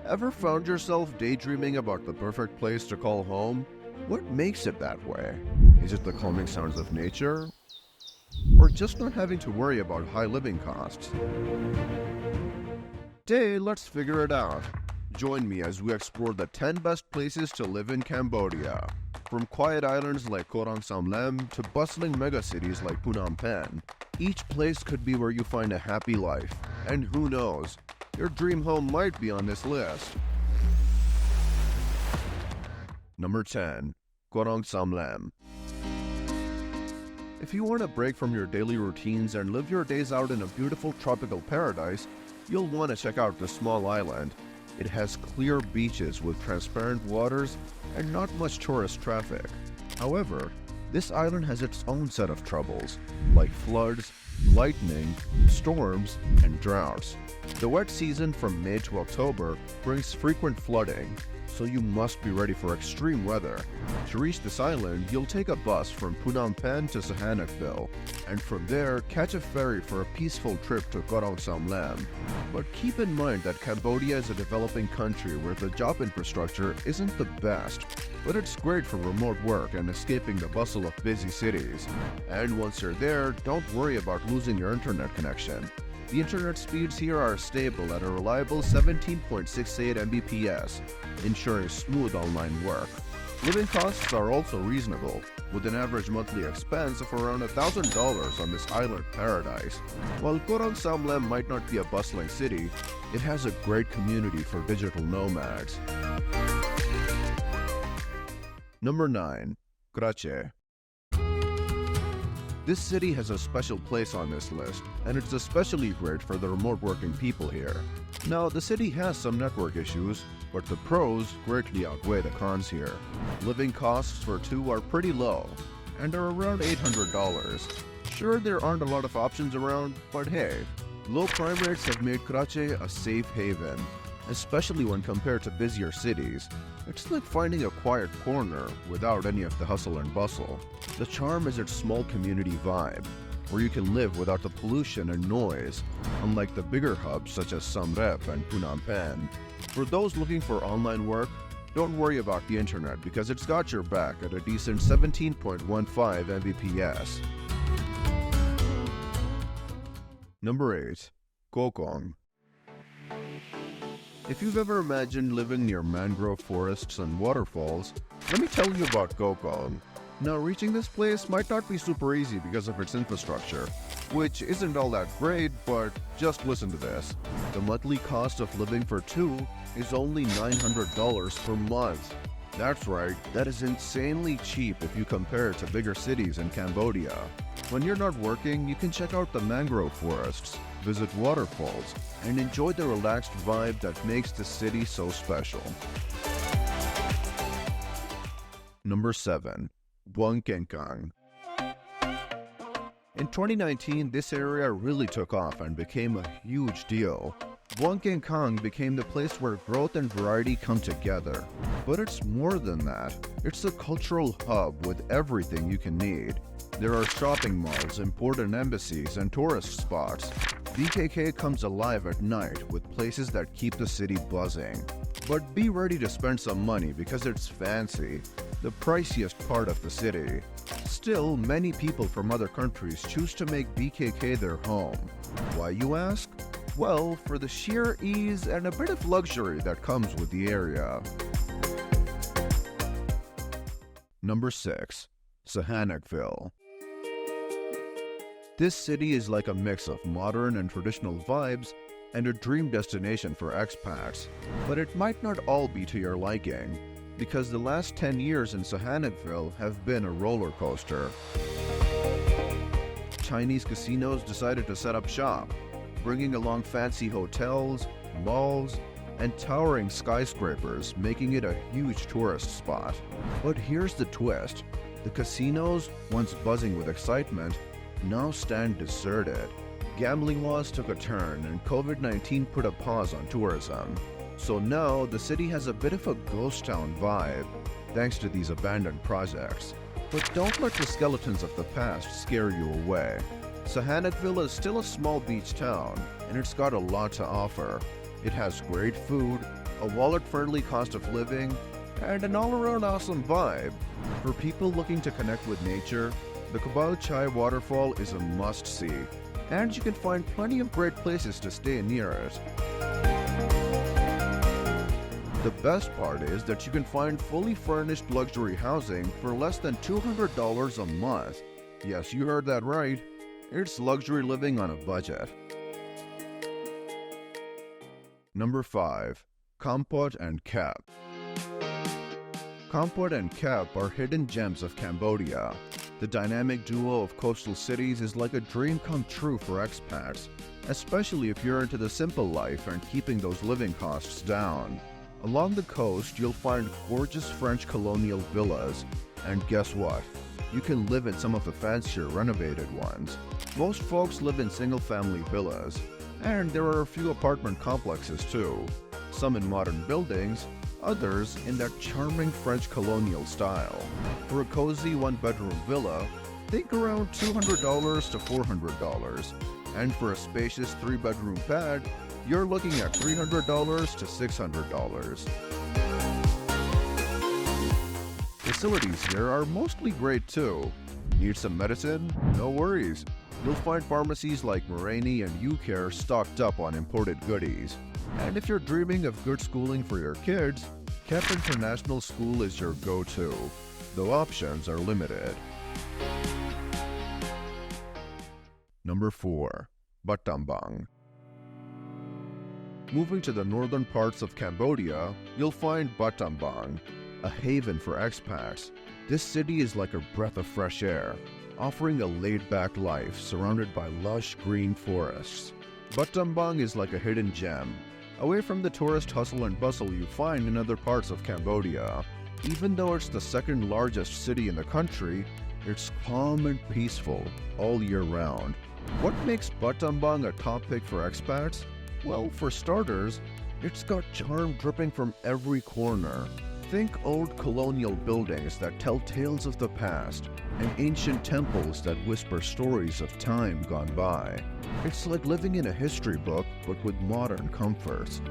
Ever found yourself daydreaming about the perfect place to call home? What makes it that way? Is it the calming sounds of nature? Or just not having to worry about high living costs? Today, let's figure it out. Join me as we explore the 10 best places to live in Cambodia. From quiet islands like Koh Rong Samloem to bustling megacities like Phnom Penh, each place could be where you find a happy life. And who knows, your dream home might be on this list. Number 10. Koh Rong Samloem. If you want a break from your daily routines and live your days out in a beautiful tropical paradise, you'll want to check out this small island. It has clear beaches with transparent waters and not much tourist traffic. However, this island has its own set of troubles, like floods, lightning, storms, and droughts. The wet season from May to October brings frequent flooding, so you must be ready for extreme weather. To reach this island, you'll take a bus from Phnom Penh to Sihanoukville, and from there catch a ferry for a peaceful trip to Koh Rong Samloem. But keep in mind that Cambodia is a developing country where the job infrastructure isn't the best, but it's great for remote work and escaping the bustle of busy cities. And once you're there, don't worry about losing your internet connection. The internet speeds here are stable at a reliable 17.68 Mbps, ensuring smooth online work. Living costs are also reasonable, with an average monthly expense of around $1,000 on this island paradise. While Koh Rong Samloem might not be a bustling city, it has a great community for digital nomads. Number 9. Krache. This city has a special place on this list, and it's especially great for the remote working people here. Now, the city has some network issues, but the pros greatly outweigh the cons here. Living costs for two are pretty low, and are around $800. Sure, there aren't a lot of options around, but hey, low crime rates have made Krache a safe haven, especially when compared to busier cities. It's like finding a quiet corner without any of the hustle and bustle. The charm is its small community vibe, where you can live without the pollution and noise, unlike the bigger hubs such as Siem Reap and Phnom Penh. For those looking for online work, don't worry about the internet because it's got your back at a decent 17.15 Mbps. Number 8. Koh Rong. If you've ever imagined living near mangrove forests and waterfalls, let me tell you about Koh Rong. Now, reaching this place might not be super easy because of its infrastructure, which isn't all that great, but just listen to this. The monthly cost of living for two is only $900 per month. That's right, that is insanely cheap if you compare it to bigger cities in Cambodia. When you're not working, you can check out the mangrove forests, visit waterfalls, and enjoy the relaxed vibe that makes the city so special. Number 7. Buang Keng. In 2019, this area really took off and became a huge deal. Buang Keng became the place where growth and variety come together. But it's more than that. It's a cultural hub with everything you can need. There are shopping malls, important embassies, and tourist spots. BKK comes alive at night with places that keep the city buzzing. But be ready to spend some money because it's fancy, the priciest part of the city. Still, many people from other countries choose to make BKK their home. Why, you ask? Well, for the sheer ease and a bit of luxury that comes with the area. Number 6. Sihanoukville. This city is like a mix of modern and traditional vibes and a dream destination for expats. But it might not all be to your liking, because the last 10 years in Sihanoukville have been a roller coaster. Chinese casinos decided to set up shop, bringing along fancy hotels, malls, and towering skyscrapers, making it a huge tourist spot. But here's the twist. The casinos, once buzzing with excitement, now stand deserted. Gambling laws took a turn and COVID-19 put a pause on tourism. So now the city has a bit of a ghost town vibe, thanks to these abandoned projects. But don't let the skeletons of the past scare you away. Sihanoukville is still a small beach town, and it's got a lot to offer. It has great food, a wallet-friendly cost of living, and an all-around awesome vibe. For people looking to connect with nature, the Kabao Chai waterfall is a must-see, and you can find plenty of great places to stay near it. The best part is that you can find fully furnished luxury housing for less than $200 a month. Yes, you heard that right. It's luxury living on a budget. Number 5. Kampot and Kep. Kampot and Kep are hidden gems of Cambodia. The dynamic duo of coastal cities is like a dream come true for expats, especially if you're into the simple life and keeping those living costs down. Along the coast, you'll find gorgeous French colonial villas, and guess what? You can live in some of the fancier renovated ones. Most folks live in single-family villas, and there are a few apartment complexes too. Some in modern buildings, others in that charming French colonial style. For a cozy one-bedroom villa, think around $200 to $400, and for a spacious 3-bedroom pad, you're looking at $300 to $600. Facilities here are mostly great too. Need some medicine? No worries. You'll find pharmacies like Morani and UCare stocked up on imported goodies. And if you're dreaming of good schooling for your kids, Kep International School is your go-to, though options are limited. Number 4. Battambang. Moving to the northern parts of Cambodia, you'll find Battambang, a haven for expats. This city is like a breath of fresh air, offering a laid-back life surrounded by lush green forests. Battambang is like a hidden gem, away from the tourist hustle and bustle you find in other parts of Cambodia. Even though it's the second largest city in the country, it's calm and peaceful all year round. What makes Battambang a top pick for expats? Well, for starters, it's got charm dripping from every corner. Think old colonial buildings that tell tales of the past, and ancient temples that whisper stories of time gone by. It's like living in a history book, but with modern comforts.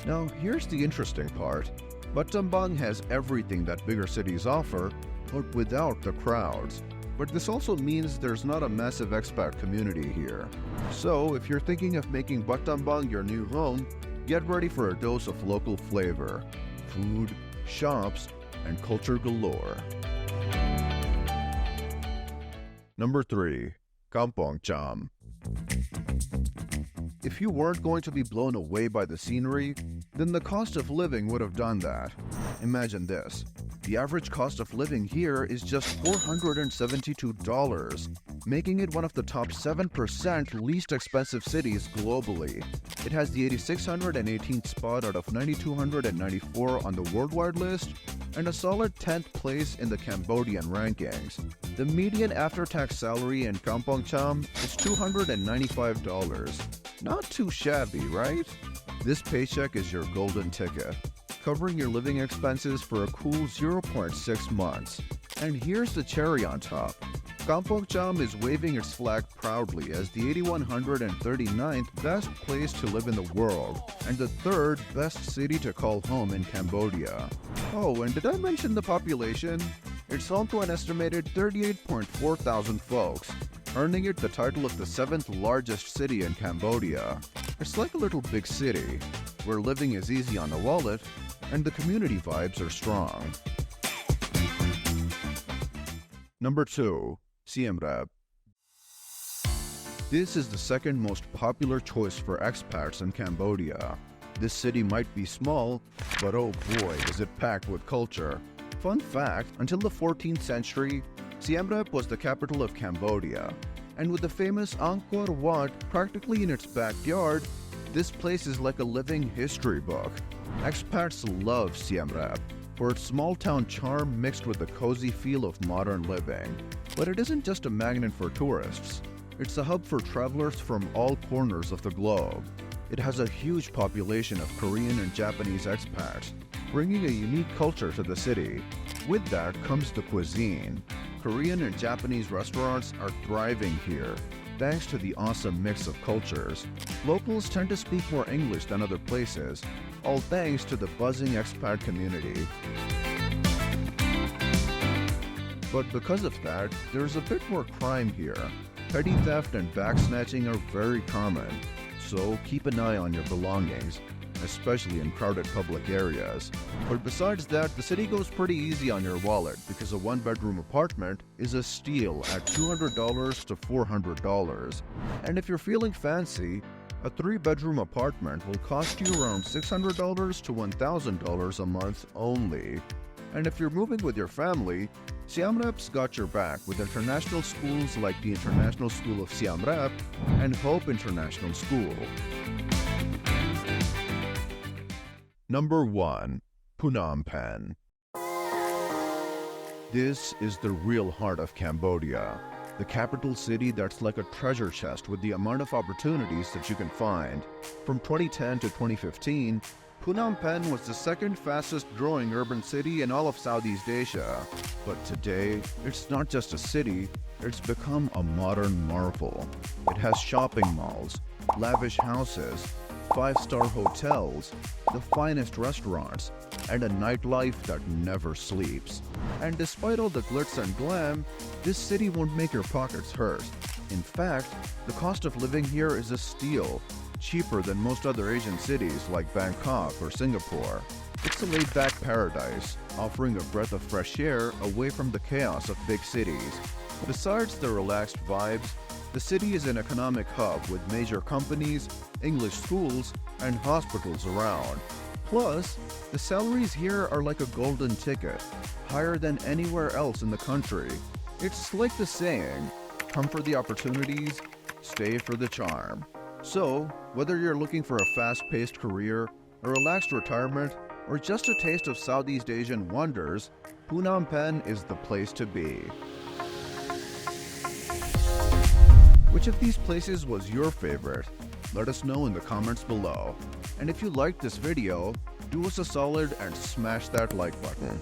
Now, here's the interesting part. Battambang has everything that bigger cities offer, but without the crowds. But this also means there's not a massive expat community here. So, if you're thinking of making Battambang your new home, get ready for a dose of local flavor, food, shops, and culture galore. Number 3. Kampong Cham. If you weren't going to be blown away by the scenery, then the cost of living would have done that. Imagine this. The average cost of living here is just $472, making it one of the top 7% least expensive cities globally. It has the 8618th spot out of 9294 on the worldwide list, and a solid 10th place in the Cambodian rankings. The median after-tax salary in Kampong Cham is $295. Not too shabby, right? This paycheck is your golden ticket, covering your living expenses for a cool 0.6 months. And here's the cherry on top. Kampong Cham is waving its flag proudly as the 8139th best place to live in the world and the 3rd best city to call home in Cambodia. Oh, and did I mention the population? It's home to an estimated 38.4 thousand folks, earning it the title of the 7th largest city in Cambodia. It's like a little big city, where living is easy on the wallet and the community vibes are strong. Number 2. Siem Reap. This is the second most popular choice for expats in Cambodia. This city might be small, but oh boy, is it packed with culture. Fun fact, until the 14th century, Siem Reap was the capital of Cambodia. And with the famous Angkor Wat practically in its backyard, this place is like a living history book. Expats love Siem Reap for its small-town charm mixed with the cozy feel of modern living. But it isn't just a magnet for tourists. It's a hub for travelers from all corners of the globe. It has a huge population of Korean and Japanese expats, bringing a unique culture to the city. With that comes the cuisine. Korean and Japanese restaurants are thriving here. thanks to the awesome mix of cultures. Locals tend to speak more English than other places, all thanks to the buzzing expat community. But because of that, there's a bit more crime here. Petty theft and bag snatching are very common, so keep an eye on your belongings, especially in crowded public areas. But besides that, the city goes pretty easy on your wallet because a one-bedroom apartment is a steal at $200 to $400. And if you're feeling fancy, a 3-bedroom apartment will cost you around $600 to $1,000 a month only. And if you're moving with your family, Siem Reap's got your back with international schools like the International School of Siem Reap and Hope International School. Number 1. Phnom Penh. This is the real heart of Cambodia, the capital city that's like a treasure chest with the amount of opportunities that you can find. From 2010 to 2015, Phnom Penh was the second fastest growing urban city in all of Southeast Asia. But today, it's not just a city, it's become a modern marvel. It has shopping malls, lavish houses, 5-star hotels, the finest restaurants, and a nightlife that never sleeps. And despite all the glitz and glam, this city won't make your pockets hurt. In fact, the cost of living here is a steal, cheaper than most other Asian cities like Bangkok or Singapore. It's a laid-back paradise, offering a breath of fresh air away from the chaos of big cities. Besides the relaxed vibes, the city is an economic hub with major companies, English schools, and hospitals around. Plus, the salaries here are like a golden ticket, higher than anywhere else in the country. It's like the saying, come for the opportunities, stay for the charm. So, whether you're looking for a fast-paced career, a relaxed retirement, or just a taste of Southeast Asian wonders, Phnom Penh is the place to be. Which of these places was your favorite? Let us know in the comments below. And if you liked this video, do us a solid and smash that like button.